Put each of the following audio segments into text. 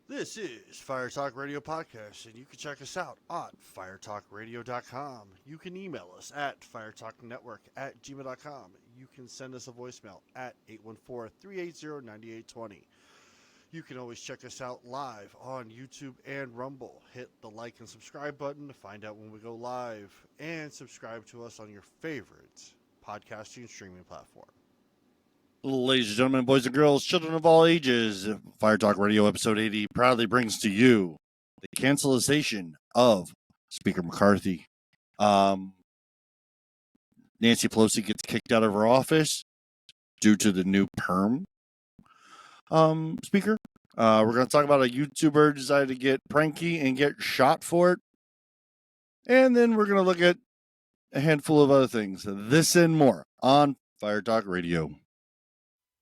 This is Fire Talk Radio Podcast, and you can check us out on firetalkradio.com. You can email us at firetalknetwork@gmail.com. You can send us a voicemail at 814-380-9820. You can always check us out live on YouTube and Rumble. Hit the like and subscribe button to find out when we go live, and subscribe to us on your favorite podcasting streaming platform. Ladies and gentlemen, boys and girls, children of all ages, Fire Talk Radio episode 80 proudly brings to you the cancellation of Speaker McCarthy. Nancy Pelosi gets kicked out of her office due to the new perm speaker. We're going to talk about a YouTuber who decided to get pranky and get shot for it. And then we're going to look at a handful of other things. This and more on Fire Talk Radio.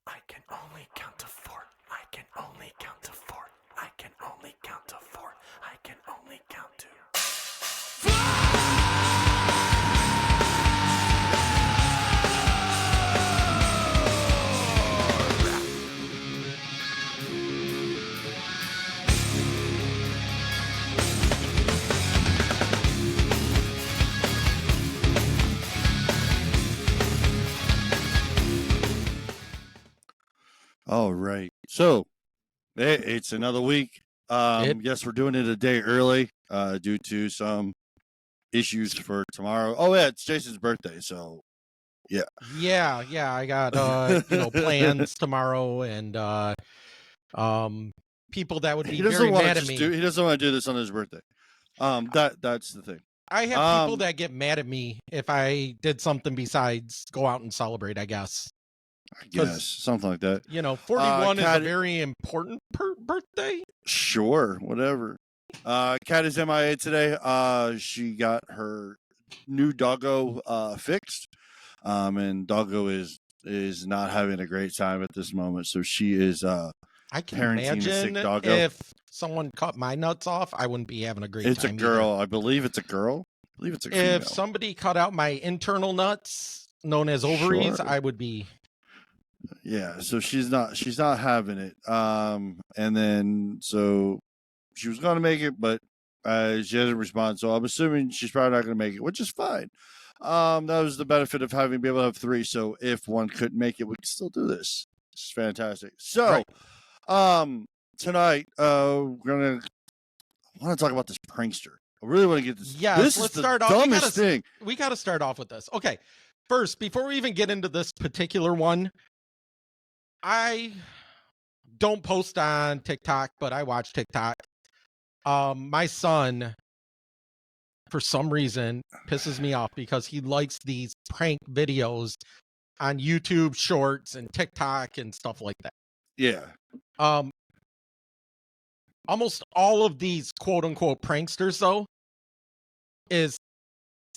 I can only count to four. I can only count to four. I can only count to four. I can only count to All right. So it's another week. Yes, we're doing it a day early due to some issues for tomorrow. Oh, yeah, it's Jason's birthday. So, yeah. Yeah. I got plans tomorrow, and people that would be very mad at me. He doesn't want to do this on his birthday. That's the thing. I have people that get mad at me if I did something besides go out and celebrate, I guess. Yes, something like that. 41 is a very important birthday. Sure, whatever. Kat is MIA today. She got her new doggo fixed, and doggo is not having a great time at this moment. So she is I can parenting a sick imagine doggo. if someone cut my nuts off, I wouldn't be having a great time. It's a girl. I believe it's a girl. I believe it's a female. If somebody cut out my internal nuts, known as ovaries, Sure. I would be. Yeah, so she's not having it. And then so she was going to make it, but she hasn't responded. So I'm assuming she's probably not going to make it, which is fine. That was the benefit of having be able to have three. So if one couldn't make it, we can still do this. It's fantastic. So, tonight I want to talk about this prankster. I really want to get this. Yeah, this let's is the start off. dumbest thing. We got to start off with this. Okay, first, before we even get into this particular one, I don't post on TikTok, but I watch TikTok. My son, for some reason, pisses me off because he likes these prank videos on YouTube Shorts and TikTok and stuff like that. Yeah. Almost all of these quote unquote pranksters, though, is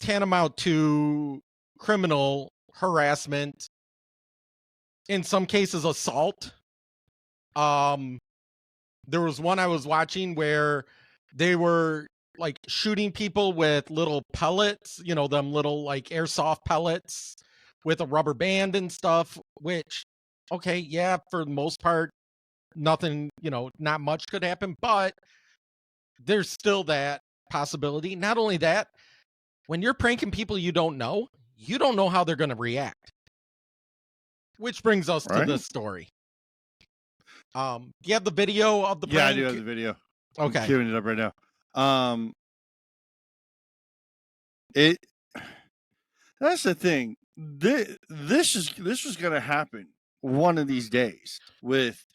tantamount to criminal harassment. In some cases, assault. There was one I was watching where they were like shooting people with little pellets, them little like airsoft pellets with a rubber band and stuff, which, okay, yeah, for the most part, nothing, not much could happen, but there's still that possibility. Not only that, when you're pranking people you don't know how they're going to react. Which brings us to this story. Do you have the video of the prank? Yeah, I do have the video. Okay. I'm queuing it up right now. That's the thing. This was going to happen one of these days with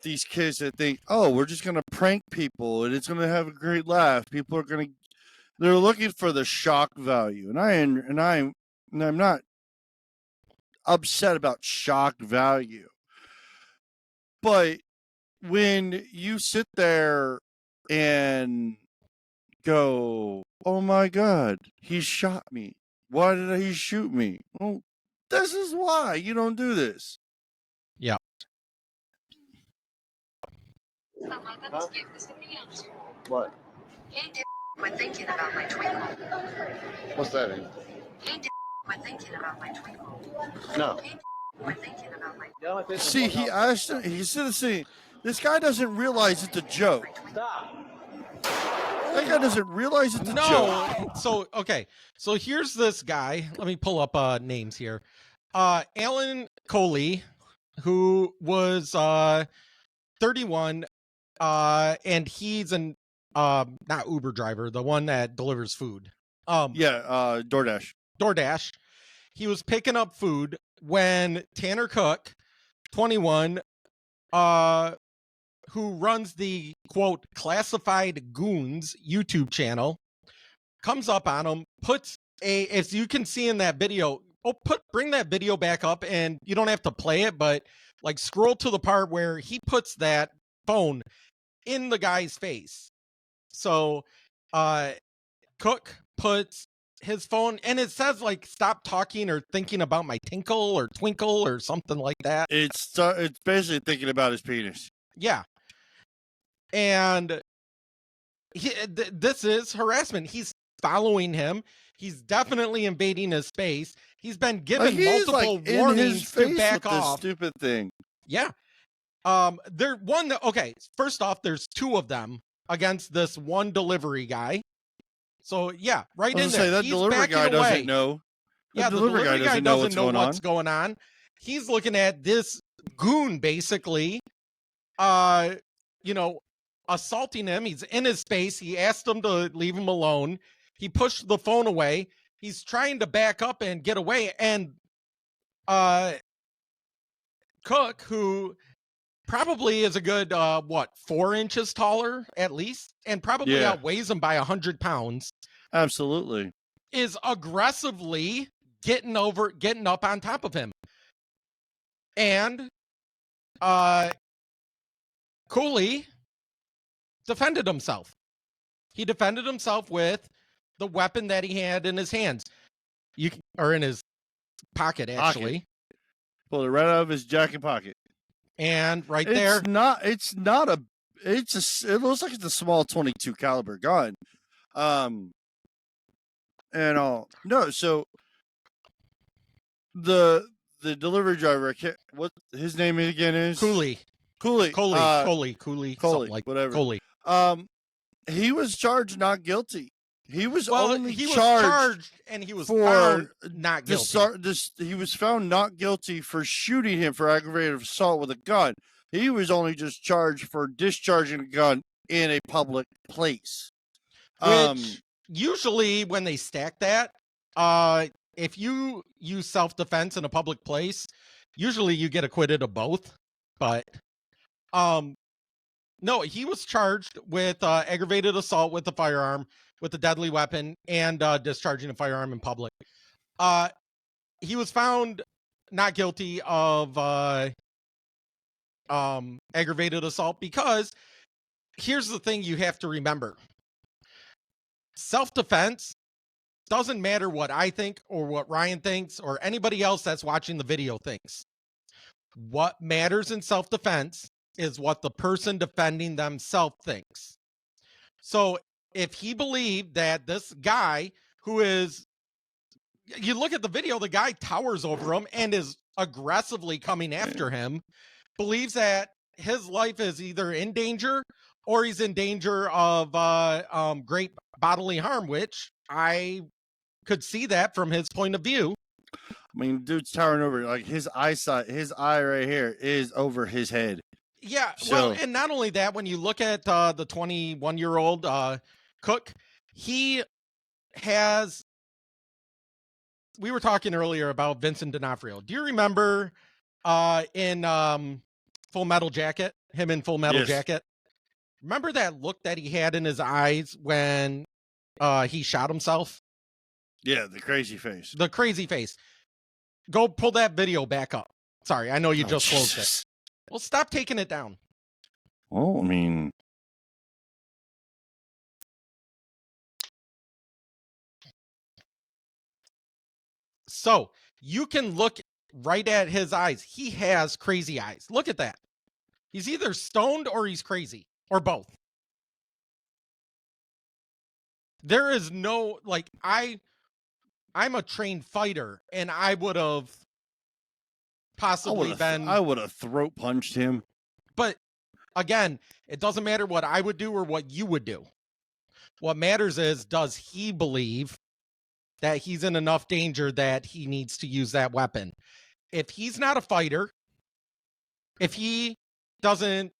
these kids that think, oh, we're just going to prank people and it's going to have a great laugh. They're looking for the shock value, and I'm not upset about shock value, but when you sit there and go, oh my God, he shot me. Why did he shoot me? Well, this is why you don't do this. Yeah. Huh? What? Hey, quit thinking about my twinkle. What's that mean? Hey, quit thinking about my twinkle. No. Hey, quit thinking about my. See, he asked him, he said the same. This guy doesn't realize it's a joke. Stop. That guy doesn't realize it's a joke. No. So okay. So here's this guy. Let me pull up names here. Alan Coley, who was 31, and he's an not Uber driver, the one that delivers food. DoorDash. DoorDash. He was picking up food when Tanner Cook, 21, who runs the quote Classified Goons YouTube channel, comes up on him, puts as you can see in that video. Bring that video back up, and you don't have to play it, but like scroll to the part where he puts that phone in the guy's face. So Cook puts his phone, and it says like stop talking or thinking about my tinkle or twinkle or something like that. It's basically thinking about his penis. Yeah. And this is harassment. He's following him. He's definitely invading his space. He's been given multiple warnings to back off. This stupid thing. Yeah. Okay, first off, there's two of them against this one delivery guy. So yeah, right in there. That delivery guy doesn't know. Yeah, the delivery guy doesn't know what's going on. He's looking at this goon basically, assaulting him. He's in his space. He asked him to leave him alone. He pushed the phone away. He's trying to back up and get away. And Cook, who probably is a good 4 inches taller at least, and probably outweighs him by 100 pounds. Absolutely. Is aggressively getting up on top of him. And Cooley defended himself. He defended himself with the weapon that he had in his hands. Or in his pocket, actually. Pulled it right out of his jacket pocket. And it looks like it's a small 22 caliber gun. So the delivery driver, what his name again is? Cooley. Cooley. Something like whatever. Cooley. He was charged not guilty. He was charged and he was found not guilty. He was found not guilty for shooting him for aggravated assault with a gun. He was only just charged for discharging a gun in a public place. Which usually when they stack that, if you use self-defense in a public place, usually you get acquitted of both. But no, he was charged with aggravated assault with a firearm, with a deadly weapon, and discharging a firearm in public. He was found not guilty of aggravated assault because here's the thing you have to remember. Self-defense doesn't matter what I think or what Ryan thinks or anybody else that's watching the video thinks. What matters in self-defense is what the person defending themselves thinks. So if he believed that this guy you look at the video, the guy towers over him and is aggressively coming after him, believes that his life is either in danger or he's in danger of great bodily harm, which I could see that from his point of view. I mean, dude's towering over, like his eye right here is over his head. Yeah, well, and not only that, when you look at the 21-year-old Cook, he has. We were talking earlier about Vincent D'Onofrio. Do you remember in Full Metal Jacket? Him in Full Metal Jacket. Remember that look that he had in his eyes when he shot himself? Yeah, the crazy face. The crazy face. Go pull that video back up. Sorry, I know you just closed it. Well, stop taking it down. Well, I mean, so you can look right at his eyes. He has crazy eyes. Look at that. He's either stoned or he's crazy, or both. There is no, I'm a trained fighter, and I would have possibly I would have throat punched him. But again, it doesn't matter what I would do or what you would do. What matters is, does he believe that he's in enough danger that he needs to use that weapon? If he's not a fighter, if he doesn't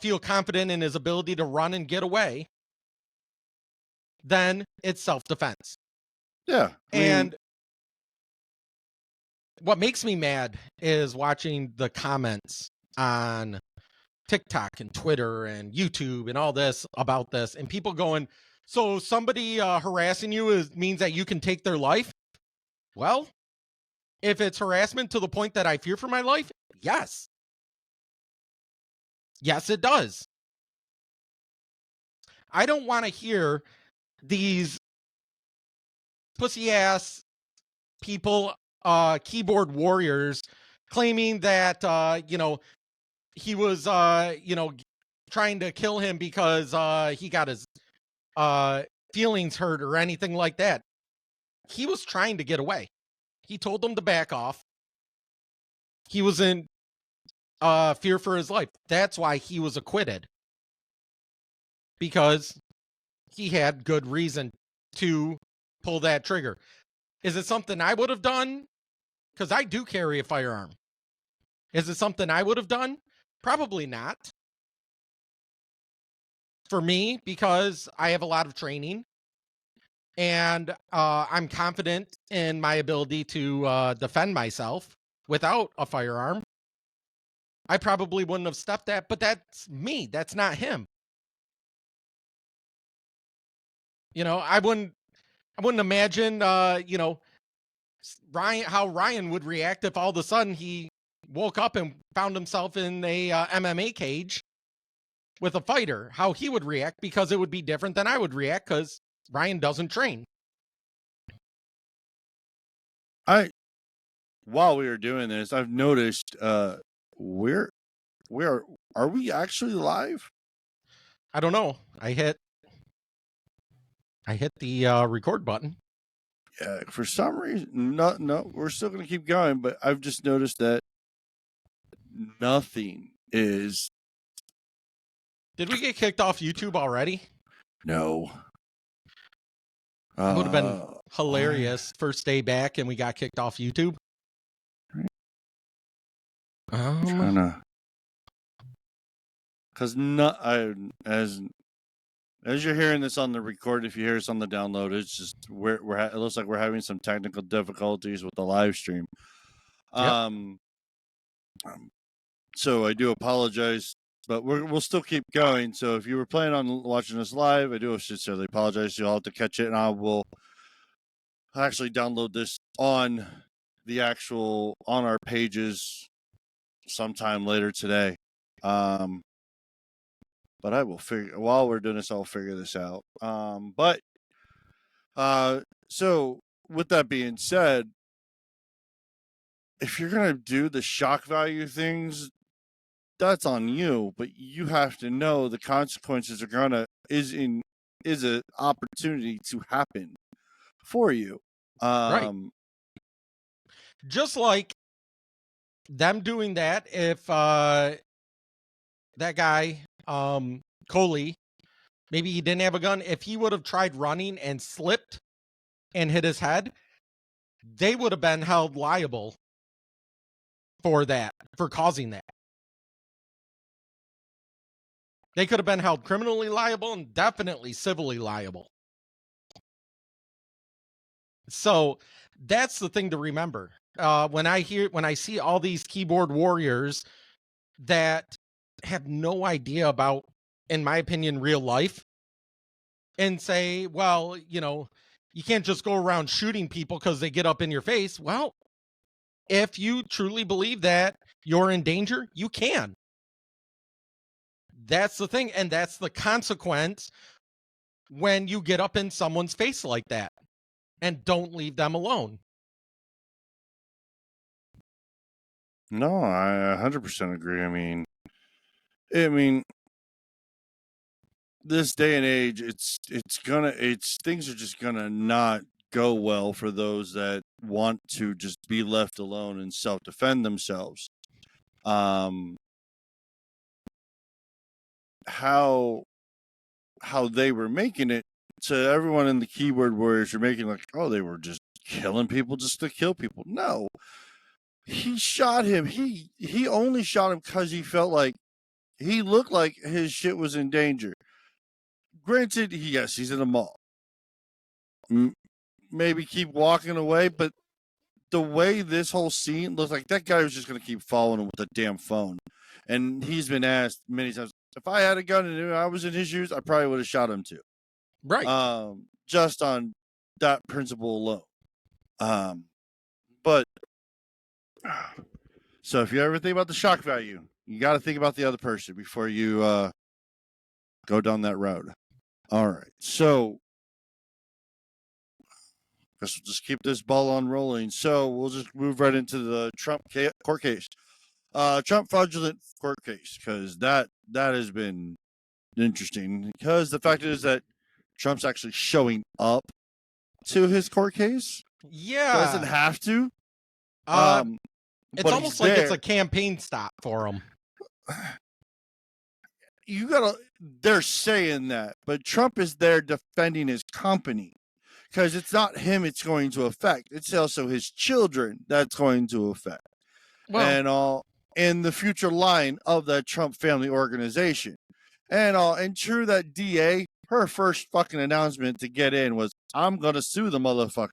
feel confident in his ability to run and get away, then it's self-defense. Yeah. And what makes me mad is watching the comments on TikTok and Twitter and YouTube and all this about this, and people going, so somebody harassing you means that you can take their life? Well, if it's harassment to the point that I fear for my life, yes. Yes, it does. I don't want to hear these pussy ass people, keyboard warriors, claiming that he was trying to kill him because he got his feelings hurt or anything like that. He was trying to get away. He told them to back off. He was in fear for his life. That's why he was acquitted, because he had good reason to pull that trigger. Is it something I would have done? Because I do carry a firearm. Is it something I would have done? Probably not. For me, because I have a lot of training and I'm confident in my ability to defend myself without a firearm, I probably wouldn't have stepped that, but that's me. That's not him. I wouldn't imagine, how Ryan would react if all of a sudden he woke up and found himself in a MMA cage with a fighter, how he would react, because it would be different than I would react, because Ryan doesn't train. While we were doing this, I've noticed are we actually live? I don't know. I hit the record button. Yeah, for some reason, no, we're still going to keep going, but I've just noticed that nothing is. Did we get kicked off YouTube already? No. It would have been hilarious. First day back and we got kicked off YouTube. Because as you're hearing this on the record, if you hear us on the download, it's just it looks like we're having some technical difficulties with the live stream. Yep. So I do apologize, but we'll still keep going. So if you were planning on watching us live, I do sincerely apologize. You'll have to catch it, and I will actually download this on our pages sometime later today. But I will while we're doing this, I'll figure this out. So with that being said, if you're going to do the shock value things, that's on you, but you have to know the consequences is an opportunity to happen for you. Right. Just like them doing that, if that guy, Coley, maybe he didn't have a gun, if he would have tried running and slipped and hit his head, they would have been held liable for causing that. They could have been held criminally liable and definitely civilly liable. So that's the thing to remember. When I see all these keyboard warriors that have no idea about, in my opinion, real life, and say, well, you can't just go around shooting people because they get up in your face. Well, if you truly believe that you're in danger, you can. That's the thing, and that's the consequence when you get up in someone's face like that and don't leave them alone. No, I 100% agree. I mean, this day and age, things are just gonna not go well for those that want to just be left alone and self-defend themselves. how they were making it, to everyone in the keyboard warriors are making like, oh, they were just killing people just to kill people. No, he shot him. He only shot him because he felt like he looked like his shit was in danger. Granted, yes, he's in a mall. Maybe keep walking away, but the way this whole scene looks like, that guy was just going to keep following him with a damn phone. And he's been asked many times, if I had a gun and I was in his shoes, I probably would have shot him too. Right. Just on that principle alone. But so if you ever think about the shock value, you got to think about the other person before you go down that road. All right. So guess we'll just keep this ball on rolling. So we'll just move right into the Trump court case. Trump fraudulent court case, because that has been interesting. Because the fact is that Trump's actually showing up to his court case. Yeah. Doesn't have to. It's almost like it's a campaign stop for him. They're saying that, but Trump is there defending his company, because it's not him it's going to affect. It's also his children that's going to affect. Well, and all in the future line of the Trump family organization. And true, that DA, her first fucking announcement to get in was, I'm going to sue the motherfucker.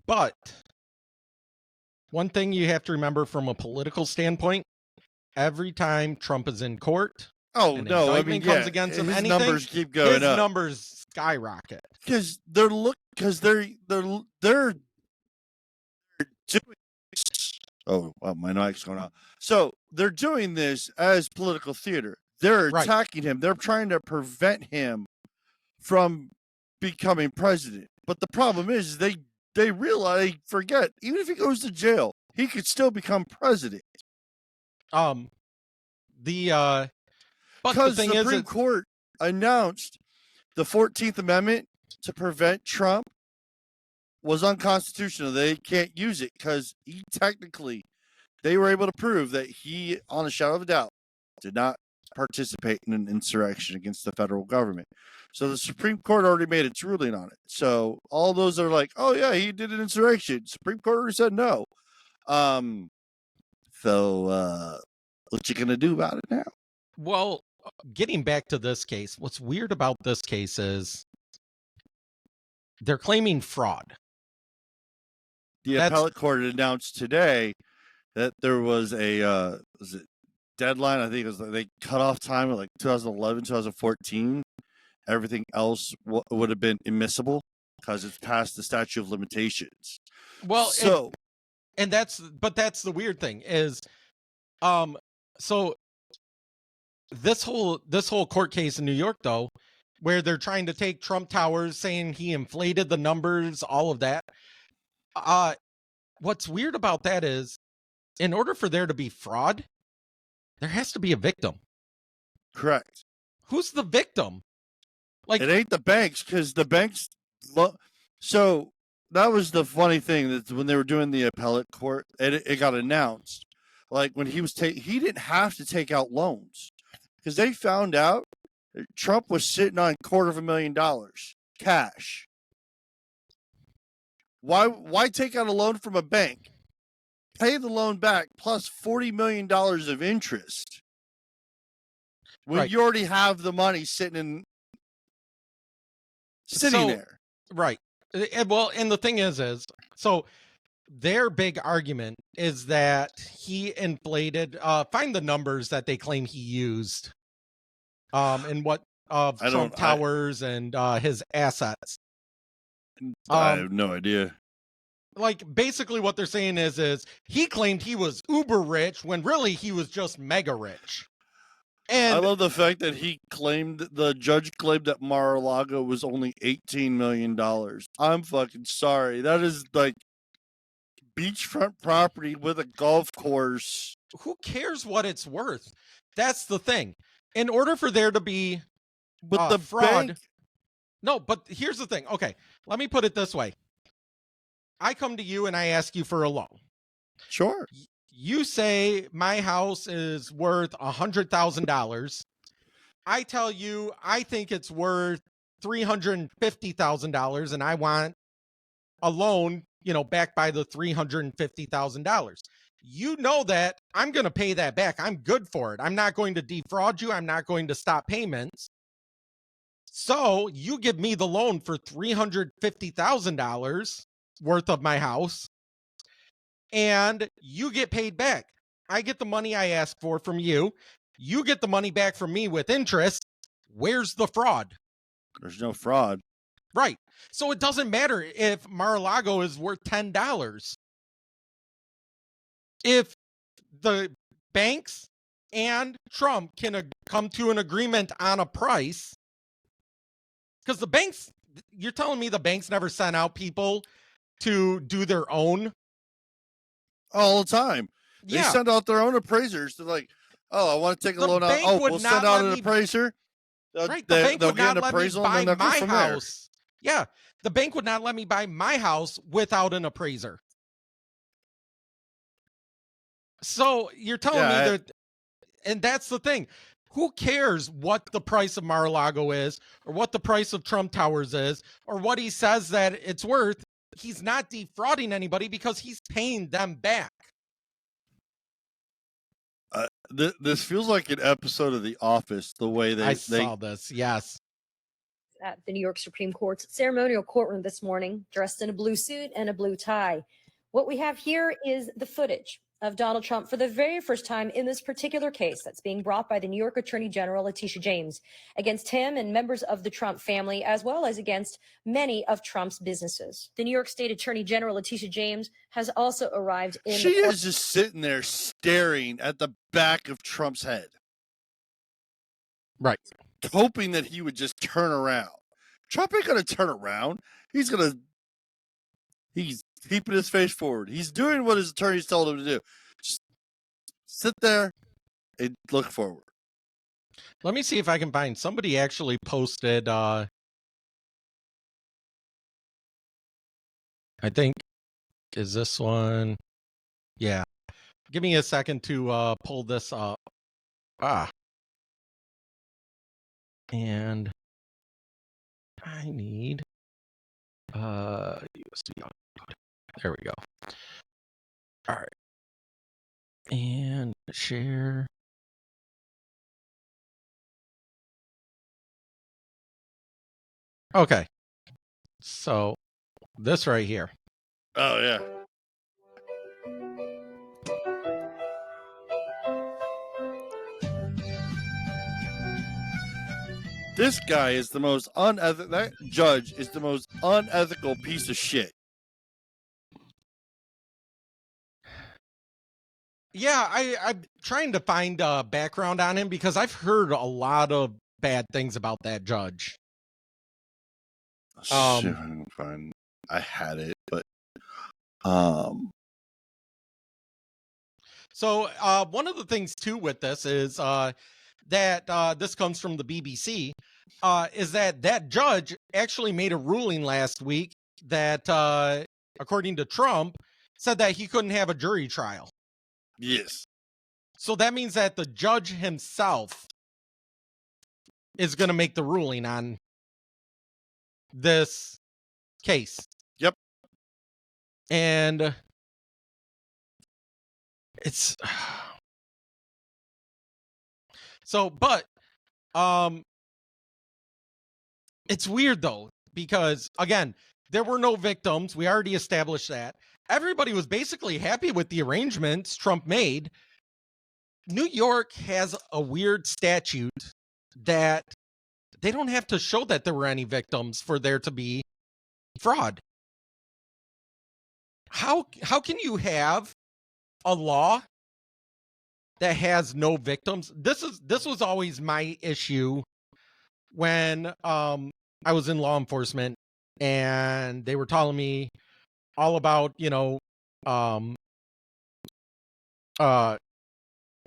But one thing you have to remember from a political standpoint, every time Trump is in court, comes against him, his anything, numbers keep going his up. numbers skyrocket. Because they're doing. Oh, well, my mic's going out. So they're doing this as political theater. They're attacking him. They're trying to prevent him from becoming president. But the problem is they forget, even if he goes to jail, he could still become president. But because the Supreme Court announced the 14th Amendment to prevent Trump was unconstitutional. They can't use it because they were able to prove that he, on a shadow of a doubt, did not participate in an insurrection against the federal government. So the Supreme Court already made its ruling on it. So all those are like, oh yeah, he did an insurrection. Supreme Court already said no. So what you gonna do about it now? Well, getting back to this case, what's weird about this case is they're claiming fraud. The appellate court announced today that there was a deadline. I think it was they cut off time at like 2011, 2014. Everything else would have been immiscible because it's past the statute of limitations. Well, that's the weird thing is, so this whole court case in New York, though, where they're trying to take Trump Towers, saying he inflated the numbers, all of that. What's weird about that is, in order for there to be fraud, there has to be a victim. Correct. Who's the victim? Like, it ain't the banks, because the banks. So that was the funny thing, that when they were doing the appellate court, it got announced. Like when he didn't have to take out loans, because they found out that Trump was sitting on $250,000 cash. Why take out a loan from a bank? Pay the loan back plus $40 million of interest when you already have the money sitting there. Right. Well, and the thing is so their big argument is that he inflated, find the numbers that they claim he used, and what Trump Towers and his assets. I have no idea. Like, basically what they're saying is he claimed he was uber rich when really he was just mega rich. And I love the fact that the judge claimed that Mar-a-Lago was only $18 million. I'm fucking sorry. That is like beachfront property with a golf course. Who cares what it's worth? That's the thing. In order for there to be the fraud. Bank... No, but here's the thing. Okay, let me put it this way. I come to you and I ask you for a loan. Sure. You say my house is worth $100,000. I tell you, I think it's worth $350,000, and I want a loan, backed by the $350,000. You know that I'm going to pay that back. I'm good for it. I'm not going to defraud you. I'm not going to stop payments. So you give me the loan for $350,000 worth of my house, and you get paid back. I get the money I asked for from you. You get the money back from me with interest. Where's the fraud? There's no fraud. Right. So it doesn't matter if Mar-a-Lago is worth $10. If the banks and Trump can come to an agreement on a price, because the banks, you're telling me the banks never sent out people to do their own? All the time. They send out their own appraisers. They're like, oh, I want to take a loan out. Oh, we'll send out an appraiser. Right. The bank would not let me buy my house. There. Yeah. The bank would not let me buy my house without an appraiser. So you're telling me that, and that's the thing. Who cares what the price of Mar-a-Lago is, or what the price of Trump Towers is, or what he says that it's worth? He's not defrauding anybody because he's paying them back. This feels like an episode of The Office, the way I saw this, yes. At the New York Supreme Court's ceremonial courtroom this morning, dressed in a blue suit and a blue tie. What we have here is the footage of Donald Trump for the very first time in this particular case that's being brought by the New York Attorney General Letitia James against him and members of the Trump family, as well as against many of Trump's businesses. The New York State Attorney General Letitia James has also arrived in. She is just sitting there staring at the back of Trump's head. Right. Hoping that he would just turn around. Trump ain't going to turn around. He's keeping his face forward. He's doing what his attorneys told him to do. Just sit there and look forward. Let me see if I can find somebody actually posted. I think, is this one? Yeah. Give me a second to pull this up. And I need USB upload. There we go. All right. And share. Okay. So this right here. Oh, yeah. This guy is the most unethical. That judge is the most unethical piece of shit. Yeah, I'm trying to find background on him because I've heard a lot of bad things about that judge. Shit, fine. I had it, but So one of the things too with this is that this comes from the BBC, is that judge actually made a ruling last week that, according to Trump, said that he couldn't have a jury trial. Yes. So that means that the judge himself is going to make the ruling on this case. Yep. And it's so, but it's weird though, because again, there were no victims. We already established that. Everybody was basically happy with the arrangements Trump made. New York has a weird statute that they don't have to show that there were any victims for there to be fraud. How can you have a law that has no victims? This was always my issue when I was in law enforcement and they were telling me all about,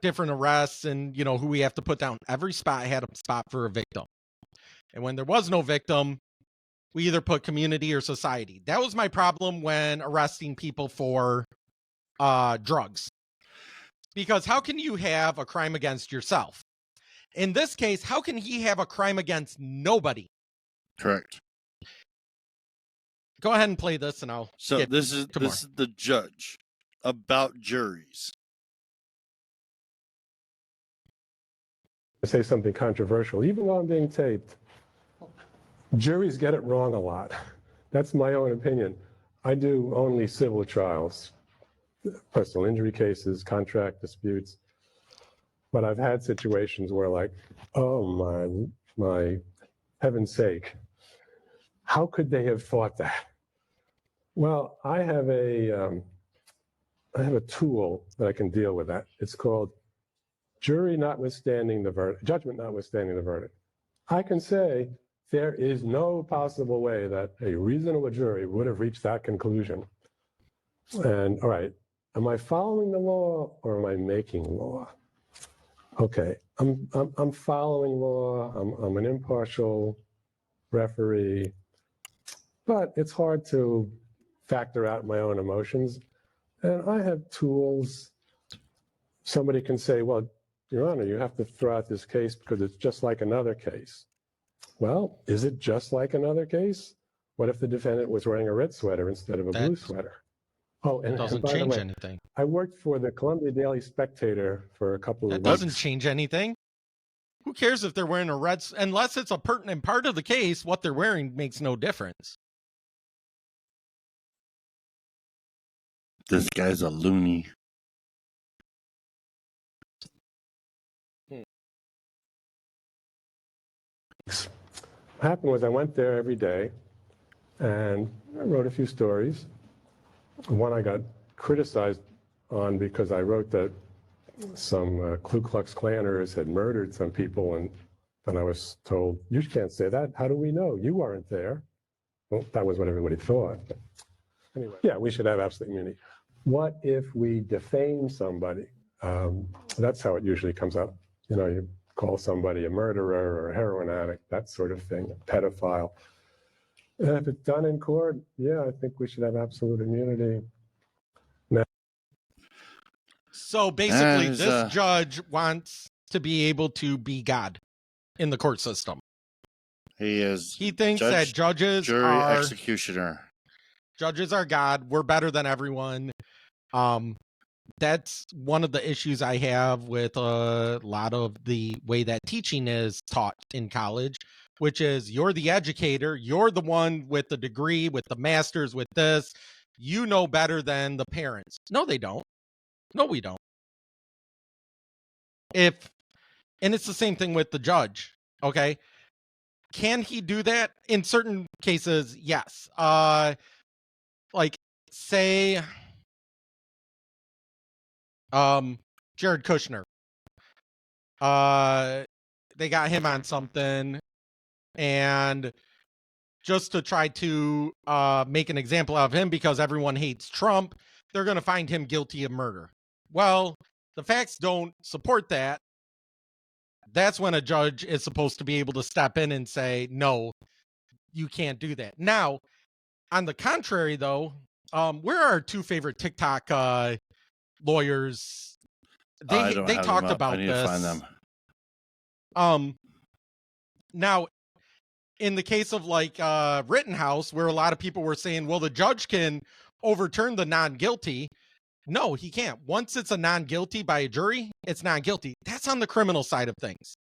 different arrests and, who we have to put down. Every spot had a spot for a victim. And when there was no victim, we either put community or society. That was my problem when arresting people for drugs. Because how can you have a crime against yourself? In this case, how can he have a crime against nobody? Correct. Go ahead and play this, and I'll. So get this is to more. the judge about juries. Say something controversial, even though I'm being taped. Juries get it wrong a lot. That's my own opinion. I do only civil trials, personal injury cases, contract disputes. But I've had situations where, like, oh my heaven's sake, how could they have thought that? Well, I have a tool that I can deal with that. It's called jury notwithstanding the verdict, judgment notwithstanding the verdict. I can say there is no possible way that a reasonable jury would have reached that conclusion. And all right, am I following the law or am I making law? Okay, I'm following law. I'm an impartial referee, but it's hard to factor out my own emotions. And I have tools. Somebody can say, well, Your Honor, you have to throw out this case because it's just like another case. Well, is it just like another case? What if the defendant was wearing a red sweater instead of a blue sweater? Oh, and Doesn't by the change way, anything. I worked for the Columbia Daily Spectator for a couple of That weeks. doesn't change anything. Who cares if they're wearing a red? Unless it's a pertinent part of the case, what they're wearing makes no difference. This guy's a loony. What happened was I went there every day and I wrote a few stories. One I got criticized on because I wrote that some Ku Klux Klanners had murdered some people, and then I was told, you can't say that. How do we know? You weren't there. Well, that was what everybody thought. But anyway, yeah, we should have absolute immunity. What if we defame somebody? That's how it usually comes up. You know, you call somebody a murderer or a heroin addict, that sort of thing, a pedophile. And if it's done in court, yeah, I think we should have absolute immunity. So basically, And, this judge wants to be able to be God in the court system. He is He thinks that judges jury are executioner. Judges are God. We're better than everyone. That's one of the issues I have with a lot of the way that teaching is taught in college, which is you're the educator. You're the one with the degree, with the master's, with this. You know better than the parents. No, they don't. No, we don't. And it's the same thing with the judge. Okay. Can he do that? In certain cases, yes. Like say Jared Kushner. They got him on something, and just to try to make an example of him because everyone hates Trump, they're going to find him guilty of murder. Well, the facts don't support that. That's when a judge is supposed to be able to step in and say, no, you can't do that. Now, on the contrary, though, where are our two favorite TikTok lawyers? They talked about I need this. to find them. Now, in the case of like Rittenhouse, where a lot of people were saying, well, the judge can overturn the non-guilty. No, he can't. Once it's a non-guilty by a jury, it's non-guilty. That's on the criminal side of things.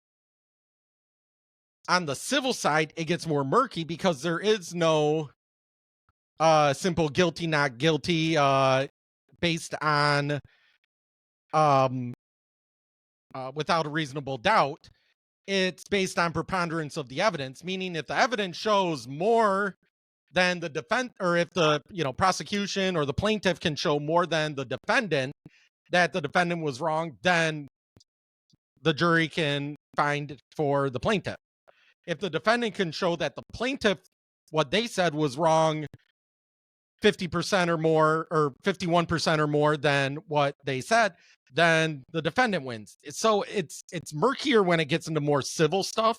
On the civil side, it gets more murky because there is no simple guilty, not guilty based on without a reasonable doubt. It's based on preponderance of the evidence, meaning if the evidence shows more than the defense, or if the prosecution or the plaintiff can show more than the defendant that the defendant was wrong, then the jury can find for the plaintiff. If the defendant can show that the plaintiff, what they said was wrong 50% or more, or 51% or more than what they said, then the defendant wins. So it's murkier when it gets into more civil stuff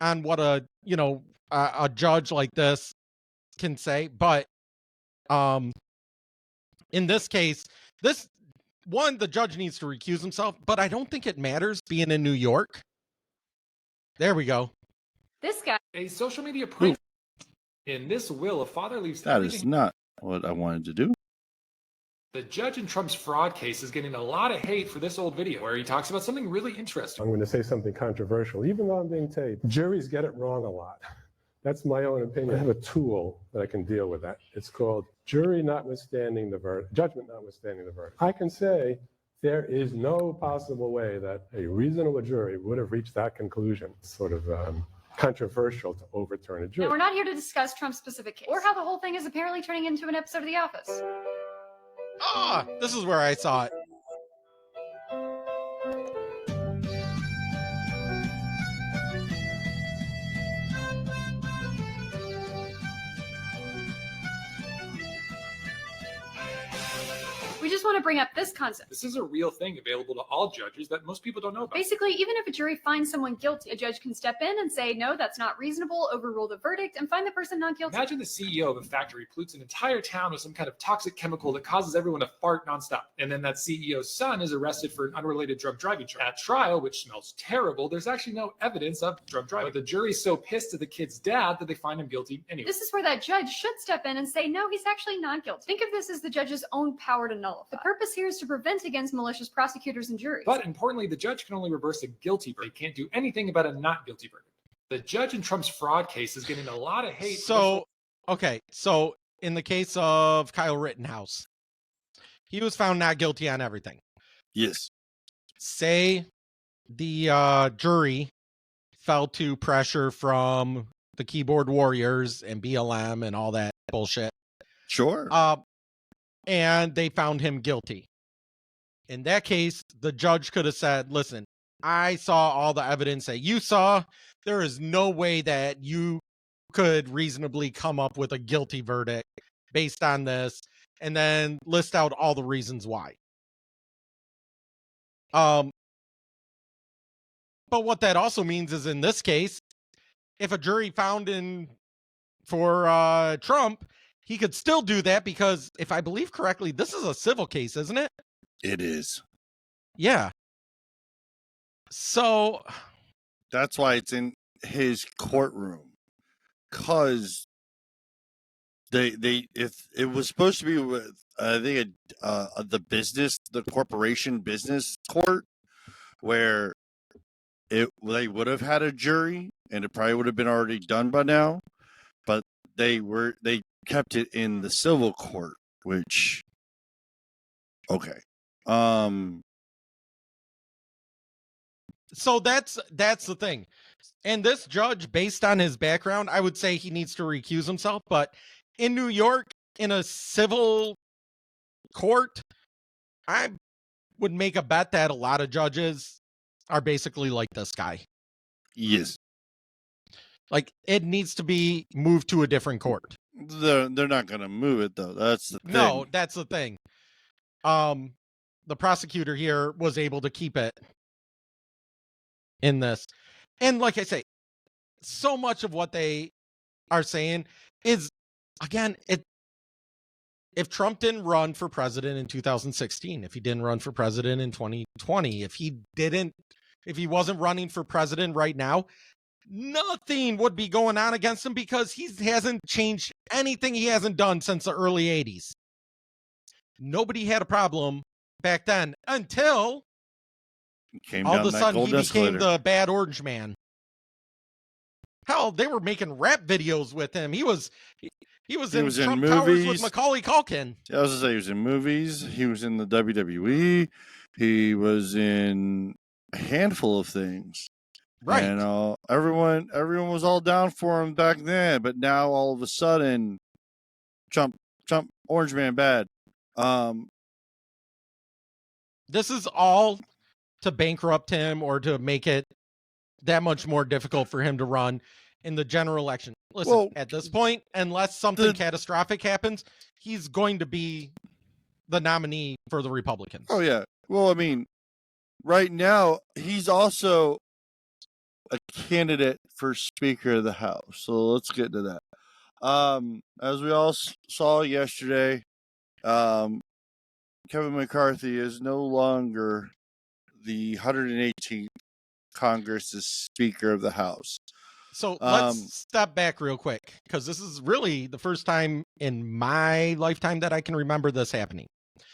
on what a judge like this can say. But in this case, one, the judge needs to recuse himself, but I don't think it matters being in New York. There we go. This guy. A social media prank. In this will, a father leaves That everything. is not what I wanted to do. The judge in Trump's fraud case is getting a lot of hate for this old video where he talks about something really interesting. I'm going to say something controversial, even though I'm being taped. Juries get it wrong a lot. That's my own opinion. I have a tool that I can deal with that. It's called jury notwithstanding the verdict, judgment notwithstanding the verdict. I can say there is no possible way that a reasonable jury would have reached that conclusion. It's sort of controversial to overturn a jury. Now, we're not here to discuss Trump's specific case or how the whole thing is apparently turning into an episode of The Office. Ah, this is where I saw it. We just want to bring up this concept. This is a real thing available to all judges that most people don't know about. Basically, even if a jury finds someone guilty, a judge can step in and say, no, that's not reasonable, overrule the verdict, and find the person not guilty. Imagine the CEO of a factory pollutes an entire town with some kind of toxic chemical that causes everyone to fart nonstop. And then that CEO's son is arrested for an unrelated drug driving charge. At trial, which smells terrible, there's actually no evidence of drug driving. But the jury's so pissed at the kid's dad that they find him guilty anyway. This is where that judge should step in and say, no, he's actually not guilty. Think of this as the judge's own power to nullify. The purpose here is to prevent against malicious prosecutors and juries. But importantly, the judge can only reverse a guilty verdict. They can't do anything about a not guilty verdict. The judge in Trump's fraud case is getting a lot of hate. So, okay. So in the case of Kyle Rittenhouse, he was found not guilty on everything. Yes. Say the jury fell to pressure from the keyboard warriors and BLM and all that bullshit. Sure. And they found him guilty. In that case, the judge could have said, listen, I saw all the evidence that you saw. There is no way that you could reasonably come up with a guilty verdict based on this, and then list out all the reasons why. But what that also means is in this case, if a jury found in for Trump, he could still do that because if I believe correctly, this is a civil case, isn't it? It is. Yeah. So that's why it's in his courtroom. Cause if it was supposed to be with I think the corporation business court where they would have had a jury and it probably would have been already done by now, but they kept it in the civil court, which okay. So that's the thing. And this judge, based on his background, I would say he needs to recuse himself. But in New York, in a civil court, I would make a bet that a lot of judges are basically like this guy. Yes. Like, it needs to be moved to a different court. They're not going to move it, though. That's the thing. No, that's the thing. The prosecutor here was able to keep it in this. And like I say, so much of what they are saying is, again, if Trump didn't run for president in 2016, if he didn't run for president in 2020, if he wasn't running for president right now, nothing would be going on against him because he hasn't changed anything he hasn't done since the early 80s. Nobody had a problem back then until all of a sudden he became the bad orange man. Hell, they were making rap videos with him. He was in Trump movies. Towers with Macaulay Culkin. I was gonna say he was in movies. He was in the WWE. He was in a handful of things. Right. And everyone was all down for him back then, but now all of a sudden, Trump, orange man bad. This is all to bankrupt him or to make it that much more difficult for him to run in the general election. Listen, at this point, unless something catastrophic happens, he's going to be the nominee for the Republicans. Oh, yeah. Well, I mean, right now, he's also a candidate for Speaker of the House. So let's get into that. As we all saw yesterday, Kevin McCarthy is no longer the 118th Congress's Speaker of the House. So let's step back real quick, because this is really the first time in my lifetime that I can remember this happening.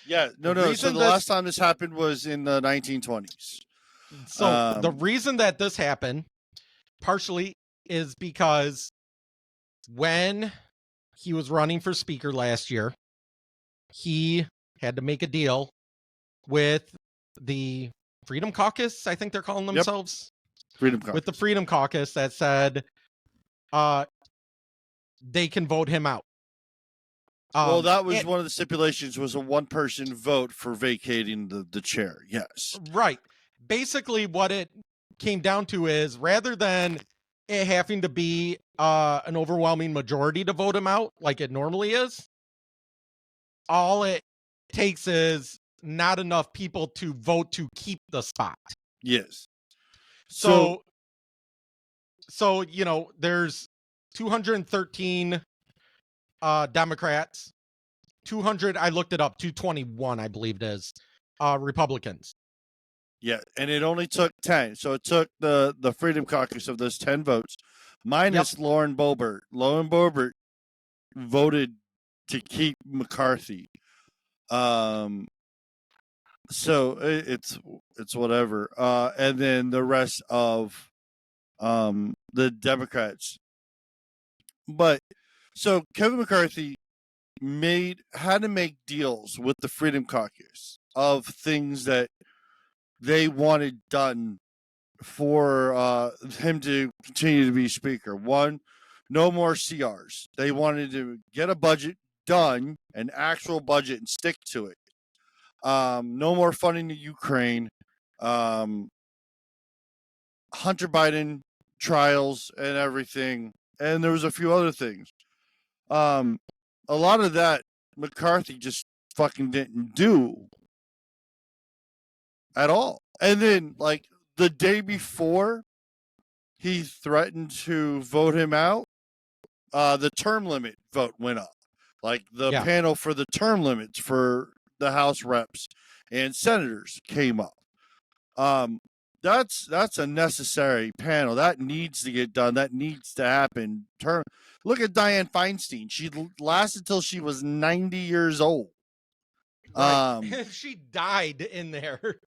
Yeah, no. So the last time this happened was in the 1920s. So the reason that this happened partially is because when he was running for speaker last year, he had to make a deal with the Freedom Caucus, I think they're calling themselves. Freedom Caucus. With the Freedom Caucus that said they can vote him out. Well, that was one of the stipulations, was a one-person vote for vacating the chair. Yes. Right. Basically, what it came down to is, rather than it having to be an overwhelming majority to vote him out like it normally is, all it takes is not enough people to vote to keep the spot. Yes. So you know, there's 213 Democrats, 200, I looked it up, 221, I believe it is, Republicans. Yeah, and it only took 10. So it took the Freedom Caucus of those 10 votes, minus Lauren Boebert. Lauren Boebert voted to keep McCarthy. So it's whatever. And then the rest of the Democrats. But so Kevin McCarthy had to make deals with the Freedom Caucus of things that they wanted done for him to continue to be speaker. One, no more CRs. They wanted to get a budget done, an actual budget, and stick to it. No more funding to Ukraine. Hunter Biden trials and everything. And there was a few other things. A lot of that McCarthy just fucking didn't do at all. And then, like, the day before he threatened to vote him out, the term limit vote went up. Like, the panel for the term limits for the House reps and senators came up. That's a necessary panel. That needs to get done. That needs to happen. Look at Dianne Feinstein. She lasted till she was 90 years old. Right. She died in there.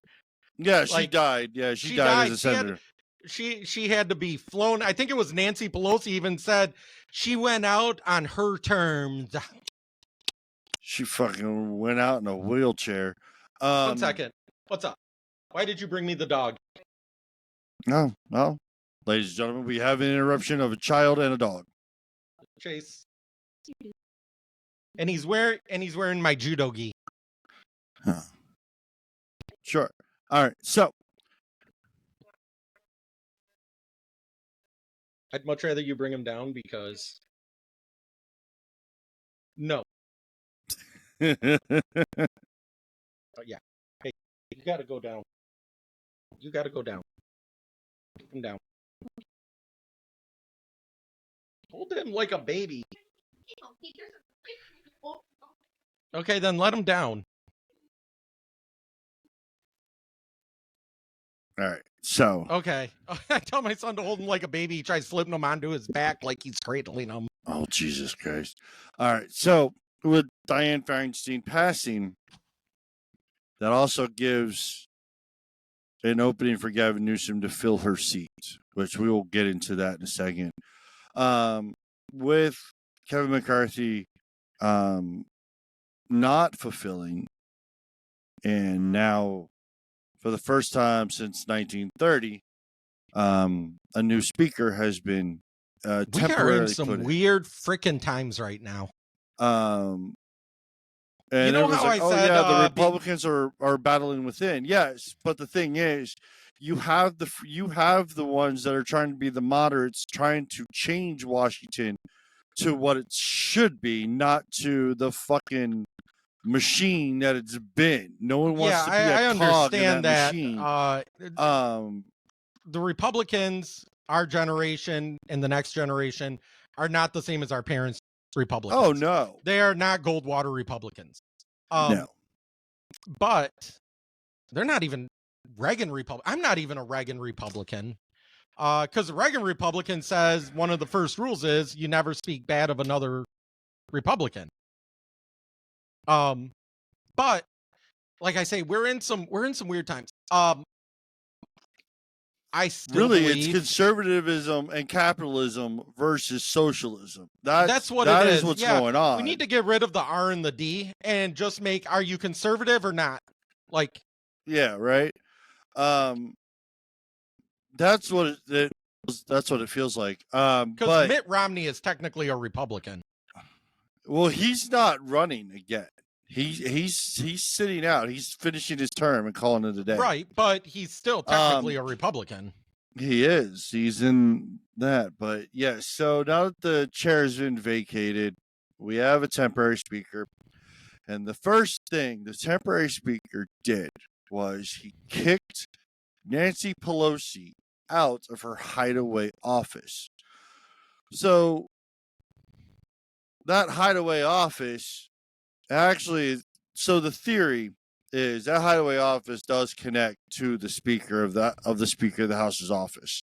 Yeah, she died. Yeah, she died as a senator. She had to be flown. I think it was Nancy Pelosi even said she went out on her terms. She fucking went out in a wheelchair. 1 second. What's up? Why did you bring me the dog? No, well, ladies and gentlemen, we have an interruption of a child and a dog. Chase. And he's wearing my judo gi. Huh. Sure. All right. So I'd much rather you bring him down because no. Oh yeah. Hey, you gotta go down. You gotta go down. Keep him down. Hold him like a baby. Okay, then let him down. All right. So okay. I tell my son to hold him like a baby. He tries flipping him onto his back like he's cradling him. Oh, Jesus Christ. All right. So with Dianne Feinstein passing, that also gives an opening for Gavin Newsom to fill her seat, which we will get into that in a second. With Kevin McCarthy not fulfilling, and now for the first time since 1930, a new speaker has been temporarily we are in some weird freaking times right now. And you know how like, I said, the Republicans are battling within. Yes, but the thing is, you have the ones that are trying to be the moderates, trying to change Washington to what it should be, not to the fucking machine that it's been. No one wants to be a cog in that machine. The Republicans, our generation and the next generation, are not the same as our parents' Republicans. Oh no, they are not Goldwater Republicans. No. But they're not even Reagan Republican. I'm not even a Reagan Republican. Because the Reagan Republican says one of the first rules is you never speak bad of another Republican. But like I say, we're in some weird times. I still Really, it's believe conservatism and capitalism versus socialism. that's what that it is is. what's Yeah, going on. we need to get rid of the R and the D and just make, are you conservative or not? Like, Yeah, right. That's what that's what it feels like. because But Mitt Romney is technically a Republican. well, he's not running again. He's sitting out. He's finishing his term and calling it a day. Right, but he's still technically a Republican. He is. He's in that. But yes, so now that the chair has been vacated, we have a temporary speaker. And the first thing the temporary speaker did was he kicked Nancy Pelosi out of her hideaway office. So that hideaway office actually, so the theory is that hideaway office does connect to the speaker of the Speaker of the House's office.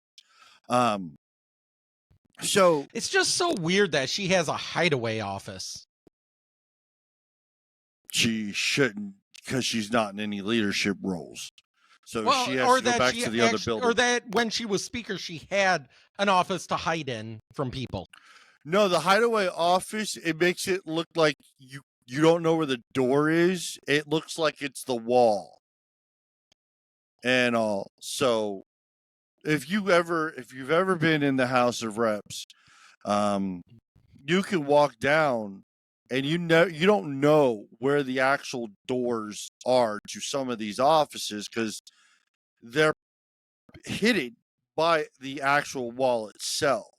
So It's just so weird that she has a hideaway office. she shouldn't, because she's not in any leadership roles. So Well, she has or to go that back she to the other actu- building. or that when she was speaker, she had an office to hide in from people. No, the hideaway office, it makes it look like you don't know where the door is. It looks like it's the wall. And all. So if you've ever been in the House of Reps, you can walk down and you don't know where the actual doors are to some of these offices, because they're hidden by the actual wall itself.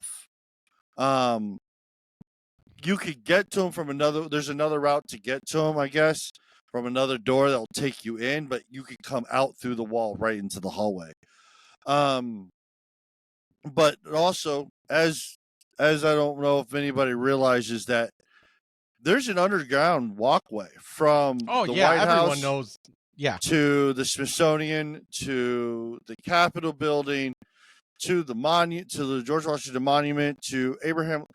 You could get to them there's another route to get to them, I guess, from another door that'll take you in, but you could come out through the wall right into the hallway. But also, as I don't know if anybody realizes that there's an underground walkway from the White everyone House knows. Yeah, to the Smithsonian, to the Capitol building, to the monument, to the George Washington Monument, to Abraham.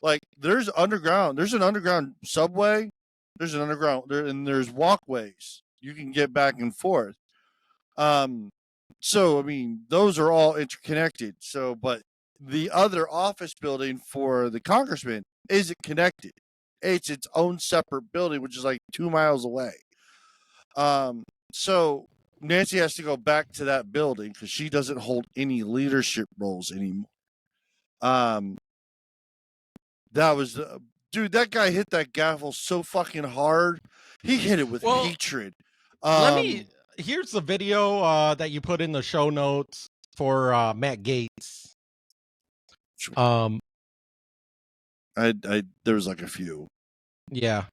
Like, there's an underground subway. There's an underground there, and there's walkways. You can get back and forth. So I mean, those are all interconnected. So, but the other office building for the congressman isn't connected. It's its own separate building, which is like 2 miles away. So Nancy has to go back to that building because she doesn't hold any leadership roles anymore. That was dude. That guy hit that gavel so fucking hard. He hit it with hatred. Here's the video that you put in the show notes for Matt Gaetz. There was like a few. Yeah.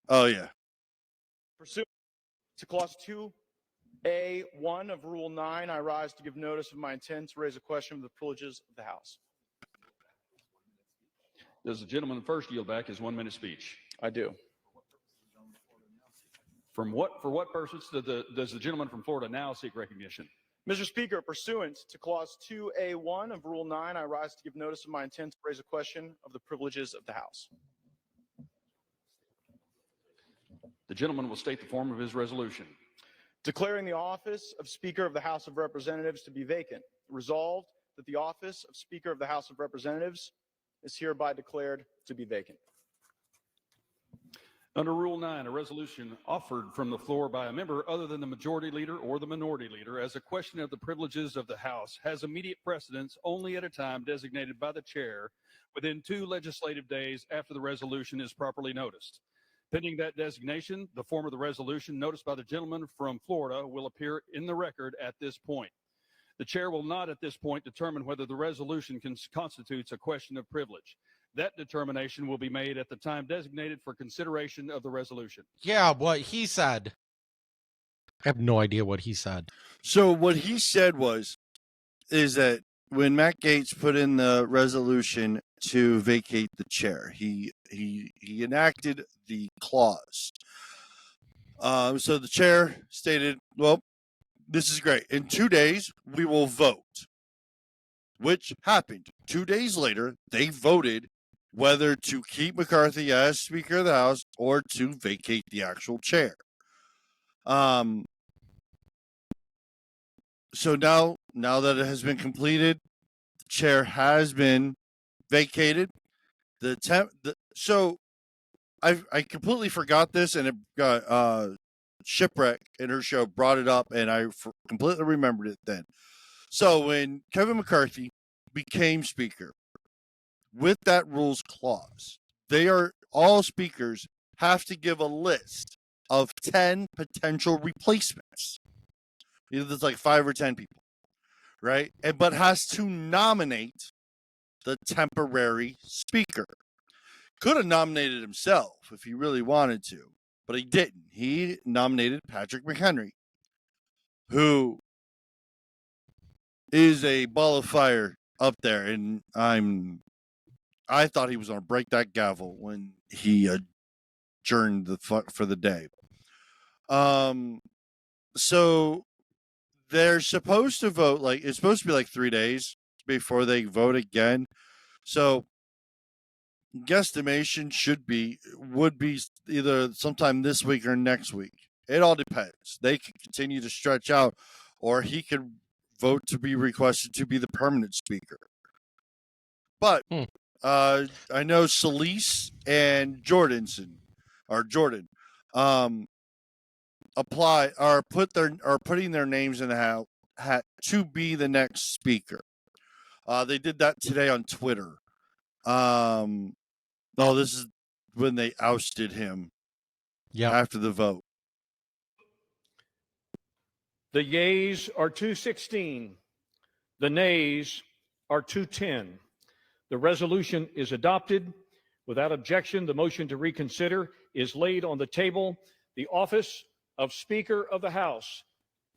Oh yeah. Pursuant to Clause 2A1 of Rule 9, I rise to give notice of my intent to raise a question of the privileges of the House. Does the gentleman first yield back his 1 minute speech? I do. For what purpose does the gentleman from Florida now seek recognition? Mr. Speaker, pursuant to Clause 2A1 of Rule 9, I rise to give notice of my intent to raise a question of the privileges of the House. The gentleman will state the form of his resolution. Declaring the office of Speaker of the House of Representatives to be vacant. Resolved that the office of Speaker of the House of Representatives is hereby declared to be vacant. Under Rule 9, a resolution offered from the floor by a member other than the majority leader or the minority leader as a question of the privileges of the House has immediate precedence only at a time designated by the chair within 2 legislative days after the resolution is properly noticed. Pending that designation, the form of the resolution noticed by the gentleman from Florida will appear in the record at this point. The chair will not at this point determine whether the resolution constitutes a question of privilege. That determination will be made at the time designated for consideration of the resolution. Yeah, what he said. I have no idea what he said. So what he said is that when Matt Gaetz put in the resolution to vacate the chair, he enacted the clause. So the chair stated, well, this is great. In 2 days, we will vote, which happened. 2 days later, they voted whether to keep McCarthy as Speaker of the House or to vacate the actual chair. So now that it has been completed, the chair has been vacated. So I completely forgot this, and it got Shipwreck in her show brought it up, and I completely remembered it then. So when Kevin McCarthy became Speaker, with that rules clause, all speakers have to give a list of 10 potential replacements. Either there's like 5 or 10 people, right? But has to nominate the temporary speaker. Could have nominated himself if he really wanted to, but he didn't. He nominated Patrick McHenry, who is a ball of fire up there, and I thought he was going to break that gavel when he adjourned for the day. So they're supposed to vote, like, it's supposed to be like 3 days before they vote again. So guesstimation would be either sometime this week or next week. It all depends. They could continue to stretch out, or he could vote to be requested to be the permanent speaker. But I know Solis and Jordan are putting their names in the hat to be the next speaker. They did that today on Twitter. This is when they ousted him. After the vote. The yeas are 216. The nays are 210. The resolution is adopted. Without objection, the motion to reconsider is laid on the table. The office of Speaker of the House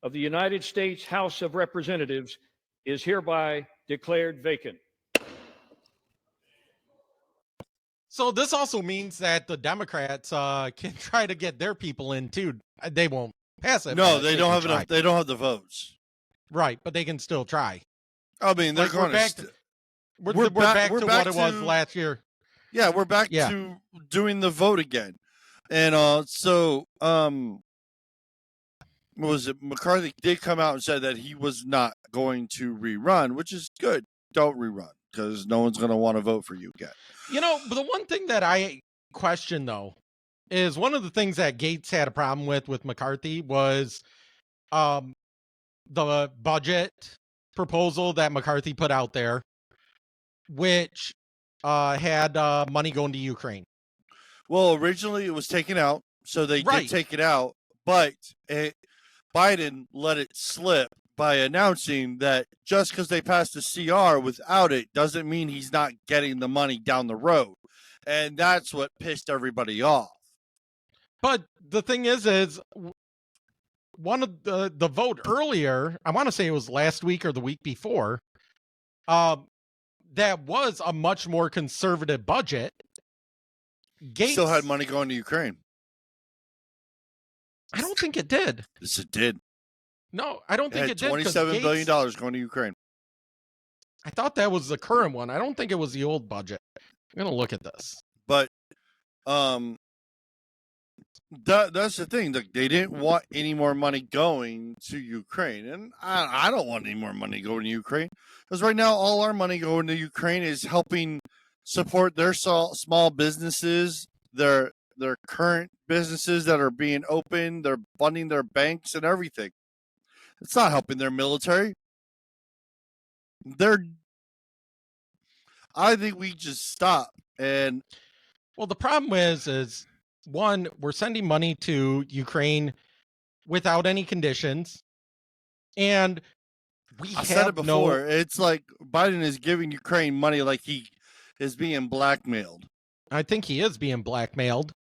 of the United States House of Representatives is hereby declared vacant. So this also means that the Democrats can try to get their people in too. They won't pass it. No, they don't have enough. They don't have the votes. Right, but they can still try. I mean, they're going to. We're back to what it was last year. Yeah, we're back to doing the vote again, and what was it? McCarthy did come out and said that he was not going to rerun, which is good. Don't rerun, because no one's going to want to vote for you again. But the one thing that I question, though, is one of the things that Gates had a problem with McCarthy was the budget proposal that McCarthy put out there, which had money going to Ukraine. Well, originally it was taken out, so they did take it out, but Biden let it slip by announcing that just because they passed a CR without it doesn't mean he's not getting the money down the road. And that's what pissed everybody off. But the thing is one of the vote earlier, I want to say it was last week or the week before, that was a much more conservative budget. Gates still had money going to Ukraine. I don't think it did. Yes, it did. No, I don't think it did. $27 billion going to Ukraine. I thought that was the current one. I don't think it was the old budget. I'm going to look at this. But that's the thing. They didn't want any more money going to Ukraine. And I don't want any more money going to Ukraine. Because right now, all our money going to Ukraine is helping support their small businesses, their current businesses that are being opened. They're funding their banks and everything. It's not helping their military. I think we just stop. And well, the problem is one, we're sending money to Ukraine without any conditions, and I said it before. It's like Biden is giving Ukraine money like he is being blackmailed. I think he is being blackmailed,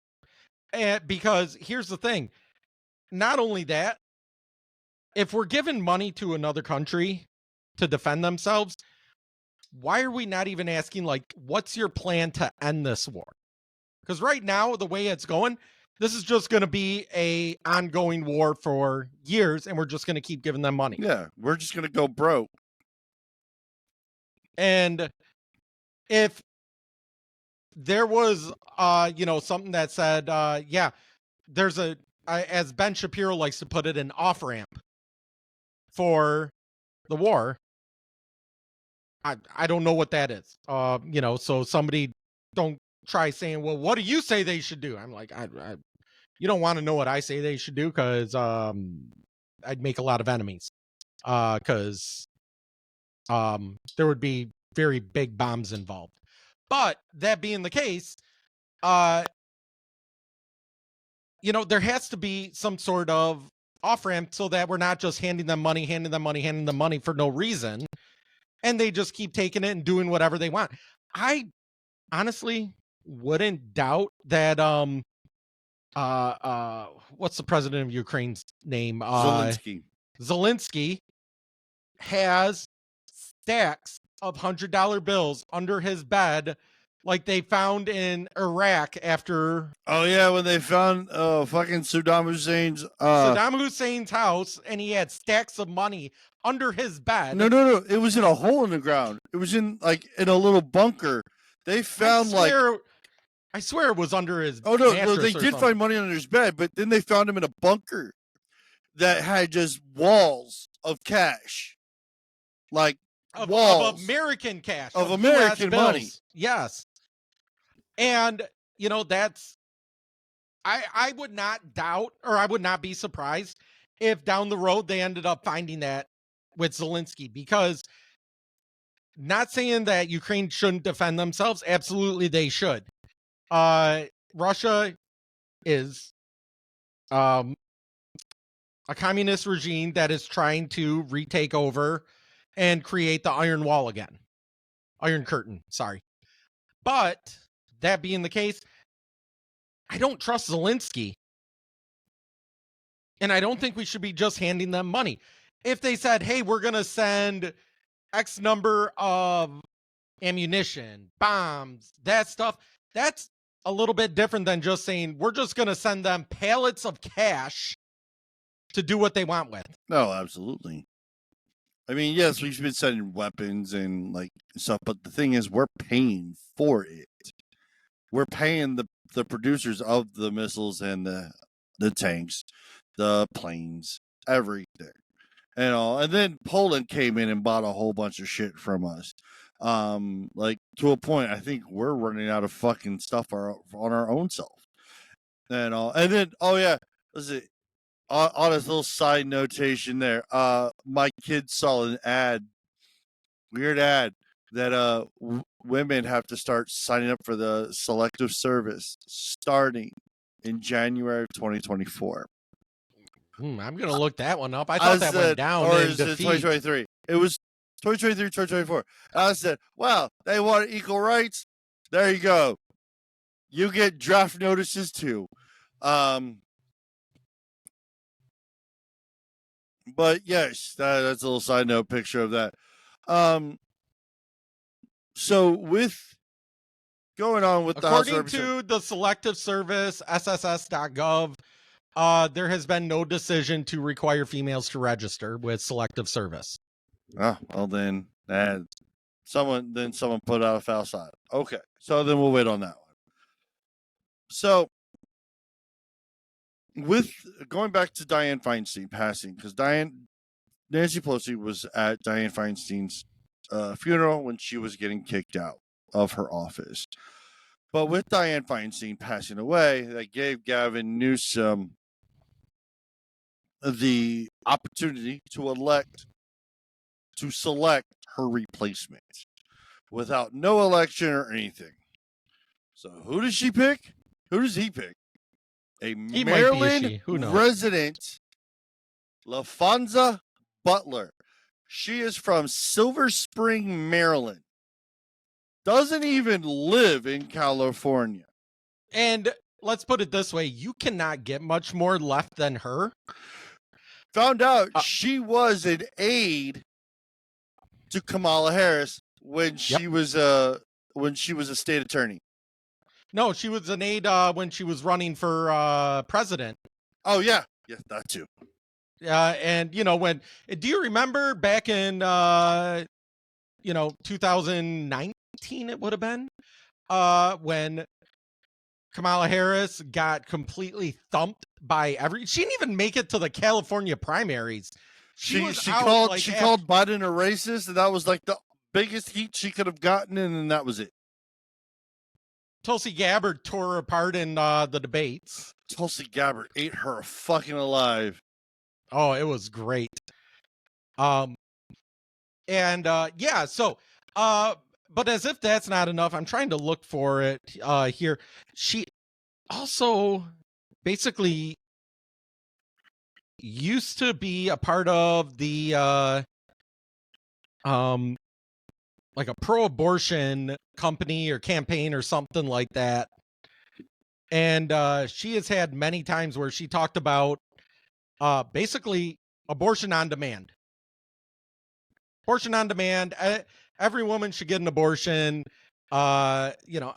because here's the thing: not only that, if we're giving money to another country to defend themselves, why are we not even asking, like, what's your plan to end this war? Because right now, the way it's going, This is just going to be a ongoing war for years, and we're just going to keep giving them money. Yeah, we're just gonna go broke. And if there was, something that said, there's as Ben Shapiro likes to put it, an off ramp for the war. I don't know what that is. So somebody don't try saying, well, what do you say they should do? I'm like, you don't want to know what I say they should do, because I'd make a lot of enemies. Because there would be very big bombs involved. But that being the case, there has to be some sort of off ramp so that we're not just handing them money for no reason, and they just keep taking it and doing whatever they want. I honestly wouldn't doubt that what's the president of Ukraine's name? Zelensky has stacks of $100 bills under his bed, like they found in Iraq after. Oh yeah, when they found fucking Saddam Hussein's house, and he had stacks of money under his bed. No, it was in a hole in the ground. It was in a little bunker. They found I swear it was under his. Oh no, they did find money under his bed, but then they found him in a bunker that had just walls of cash, like walls of American cash, of American money. Yes, and that's. I would not doubt, or I would not be surprised if down the road they ended up finding that with Zelensky, because not saying that Ukraine shouldn't defend themselves. Absolutely, they should. Russia is a communist regime that is trying to retake over and create the Iron Wall again. Iron Curtain, sorry. But that being the case, I don't trust Zelensky. And I don't think we should be just handing them money. If they said, hey, we're going to send X number of ammunition, bombs, that stuff, that's a little bit different than just saying we're just going to send them pallets of cash to do what they want with. No, absolutely. I mean, yes, we've been sending weapons and stuff, but the thing is, we're paying for it. We're paying the producers of the missiles and the tanks, the planes, everything. And then Poland came in and bought a whole bunch of shit from us. To a point, I think we're running out of fucking stuff on our own self. And then, oh yeah, listen, on this little side notation there, my kids saw an weird ad that women have to start signing up for the selective service starting in January of 2024. I'm gonna look that one up. I thought that went down. Or is it 2023? It was 2023, 2024. I said, "Wow, they want equal rights." There you go. You get draft notices too. But yes, that's a little side note picture of that. So with going on with according to the selective service, sss.gov, there has been no decision to require females to register with selective service. Well then someone put out a foul side. Okay, so then we'll wait on that one. So with going back to Dianne Feinstein passing, because Nancy Pelosi was at Dianne Feinstein's funeral when she was getting kicked out of her office. But with Dianne Feinstein passing away, that gave Gavin Newsom the opportunity to select her replacement without no election or anything. So who does she pick? Who does he pick? A Maryland resident, LaFonza Butler. She is from Silver Spring, Maryland. Doesn't even live in California. And let's put it this way, you cannot get much more left than her. Found out she was an aide to Kamala Harris when she was a state attorney. No, she was an aide when she was running for president. Oh yeah, yeah, that too. And when do you remember back in 2019 it would have been when Kamala Harris got completely thumped by she didn't even make it to the California primaries. She called Biden a racist, and that was like the biggest heat she could have gotten, and then that was it. Tulsi Gabbard tore her apart in the debates. Tulsi Gabbard ate her fucking alive. Oh, it was great. So but as if that's not enough, I'm trying to look for it here. She also basically used to be a part of the like a pro-abortion company or campaign or something like that. And she has had many times where she talked about basically abortion on demand. Abortion on demand. Every woman should get an abortion. And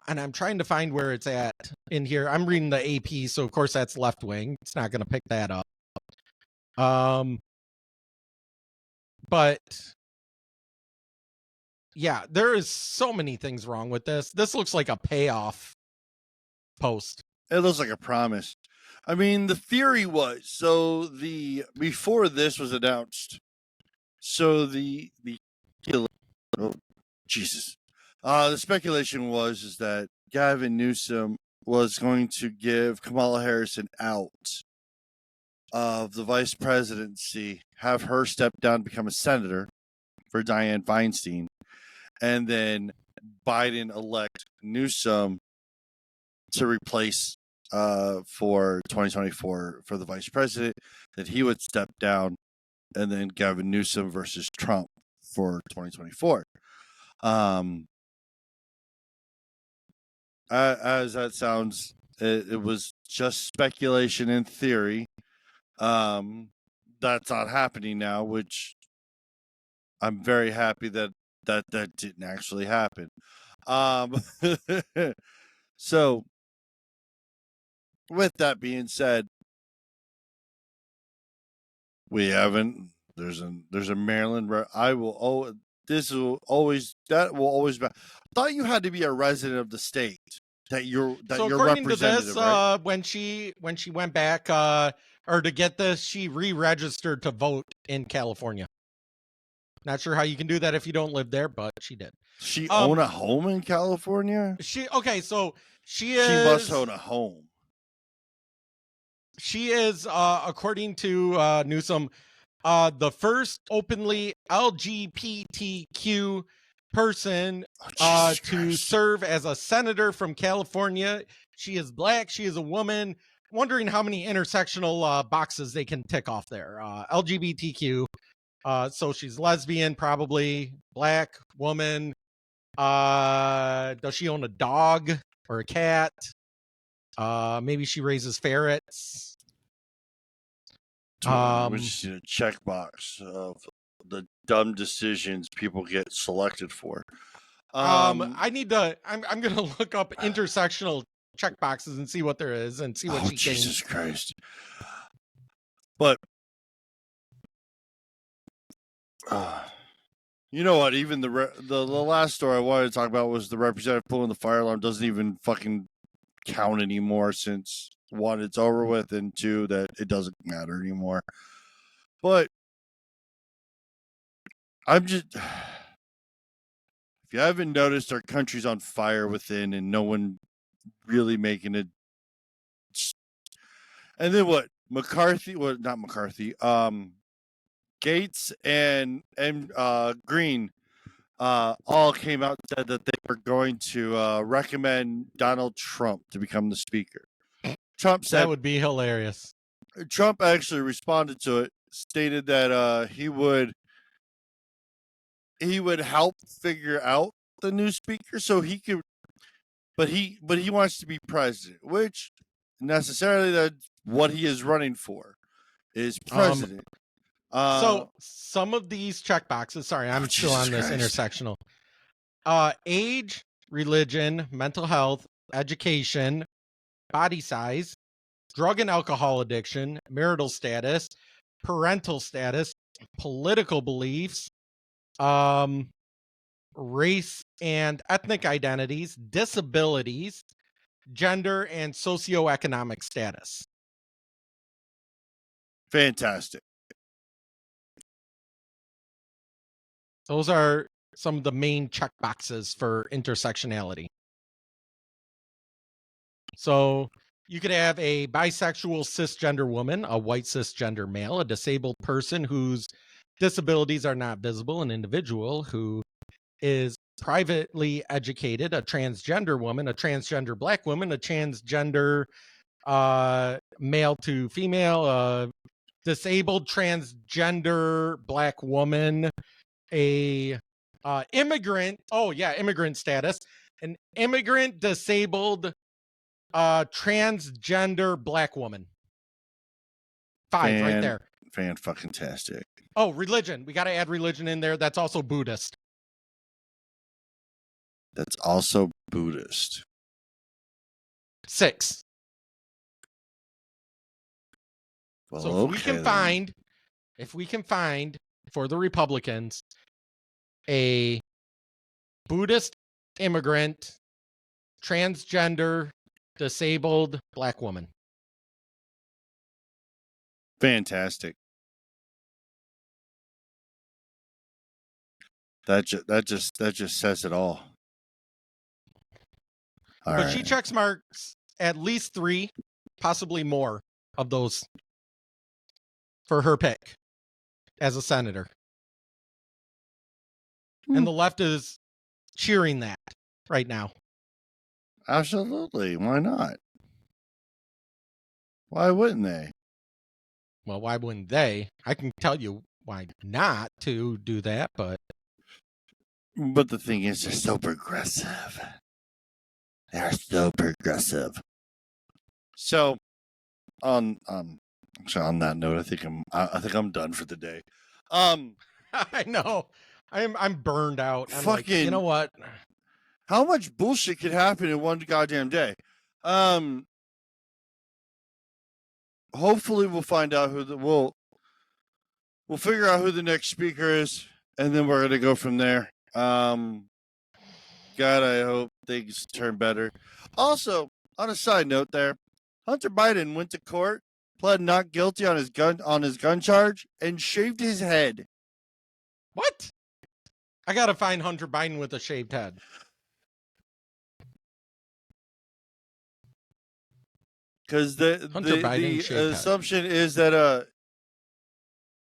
I'm trying to find where it's at in here. I'm reading the AP, so of course that's left wing. It's not going to pick that up. But yeah, there is so many things wrong with this. This looks like a payoff post. It looks like a promise. I mean, the theory was before this was announced. So the speculation was that Gavin Newsom was going to give Kamala Harris an out of the vice presidency, have her step down, become a senator for Dianne Feinstein, and then Biden elect Newsom to replace for 2024 for the vice president, that he would step down, and then Gavin Newsom versus Trump for 2024. As that sounds, it was just speculation in theory. That's not happening now, which I'm very happy that didn't actually happen. So with that being said, we haven't. There's a Maryland. That will always be. I thought you had to be a resident of the state that you're according to this, right? when she went back, or to get this, she re-registered to vote in California. Not sure how you can do that if you don't live there, but she did. She own a home in California? She She must own a home. She is, according to Newsom, the first openly LGBTQ person to serve as a senator from California. She is black. She is a woman. Wondering how many intersectional boxes they can tick off there. LGBTQ. So she's lesbian, probably black woman. Does she own a dog or a cat? Maybe she raises ferrets. We just need a checkbox of the dumb decisions people get selected for. I'm gonna look up intersectional checkboxes and see what there is and see what she Jesus Christ. But you know what? Even the last story I wanted to talk about was the representative pulling the fire alarm doesn't even fucking count anymore, since one, it's over with, and two, that it doesn't matter anymore. But I'm just, if you haven't noticed, our country's on fire within, and no one really making it. And then what? Not McCarthy. Gates and Green all came out and said that they were going to recommend Donald Trump to become the speaker. Trump said that would be hilarious. Trump actually responded to it, stated that he would help figure out the new speaker so he could, but he wants to be president, which necessarily that's what he is running for, is president. So some of these check boxes, sorry, I'm still on this intersectional. Age, religion, mental health, education, body size, drug and alcohol addiction, marital status, parental status, political beliefs, race and ethnic identities, disabilities, gender, and socioeconomic status. Fantastic. Those are some of the main check boxes for intersectionality. So you could have a bisexual cisgender woman, a white cisgender male, a disabled person whose disabilities are not visible, an individual who is privately educated, a transgender woman, a transgender black woman, a transgender male to female, disabled transgender black woman, a immigrant. Oh yeah, immigrant status. An immigrant disabled transgender black woman. 5 right there. Fan-fucking-tastic. Oh, religion. We got to add religion in there. That's also Buddhist. That's also Buddhist. 6. Well, So if we okay, can then. find for the Republicans a Buddhist immigrant, transgender, disabled black woman. Fantastic. That just says it all. All But right. she checks marks at least 3, possibly more of those for her pick as a senator. And the left is cheering that right now. Absolutely. Why not? Why wouldn't they? Well, why wouldn't they? I can tell you why not to do that, but the thing is, they're so progressive. They're so progressive. So, actually, on that note, I think I'm done for the day. I know I'm burned out. I'm like, you know what? How much bullshit could happen in one goddamn day? Hopefully, we'll find out we'll figure out who the next speaker is, and then we're gonna go from there. God, I hope things turn better. Also, on a side note, there, Hunter Biden went to court, pled not guilty on his gun charge, and shaved his head. What? I gotta find Hunter Biden with a shaved head. Because the assumption is that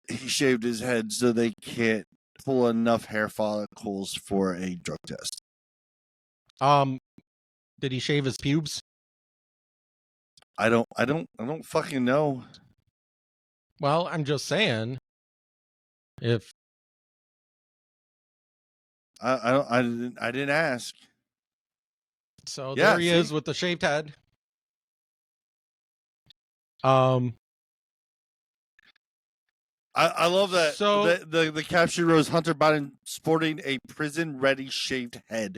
he shaved his head so they can't pull enough hair follicles for a drug test. Did he shave his pubes? I don't fucking know. Well, I'm just saying, if I didn't ask. So yeah, there he is with the shaved head. I love that. So the caption rose Hunter Biden sporting a prison-ready shaved head.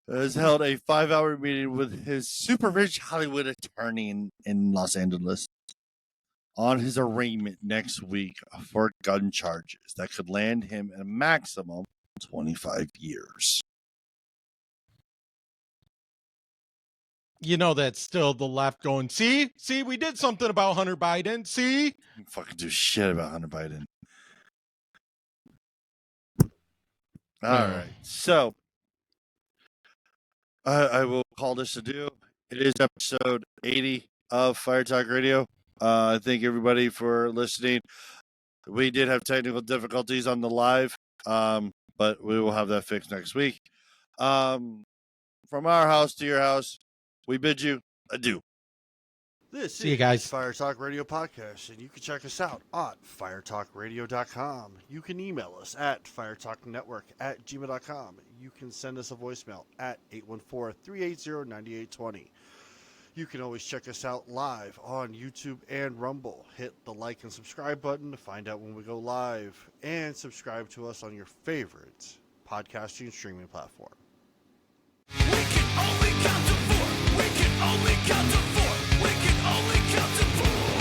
Has held a 5-hour meeting with his super rich Hollywood attorney in Los Angeles on his arraignment next week for gun charges that could land him a maximum 25 years. You know, that's still the left going, see, we did something about Hunter Biden. See, fucking do shit about Hunter Biden. All right, so I will call this a do. It is episode 80 of Fire Talk Radio. Thank everybody for listening. We did have technical difficulties on the live, but we will have that fixed next week. From our house to your house, we bid you adieu. This See you guys. is Fire Talk Radio Podcast, and you can check us out at firetalkradio.com. You can email us at firetalknetwork@gmail.com. You can send us a voicemail at 814-380-9820. You can always check us out live on YouTube and Rumble. Hit the like and subscribe button to find out when we go live, and subscribe to us on your favorite podcasting streaming platform. We can only count to four. We can only count to four. We can only count to four.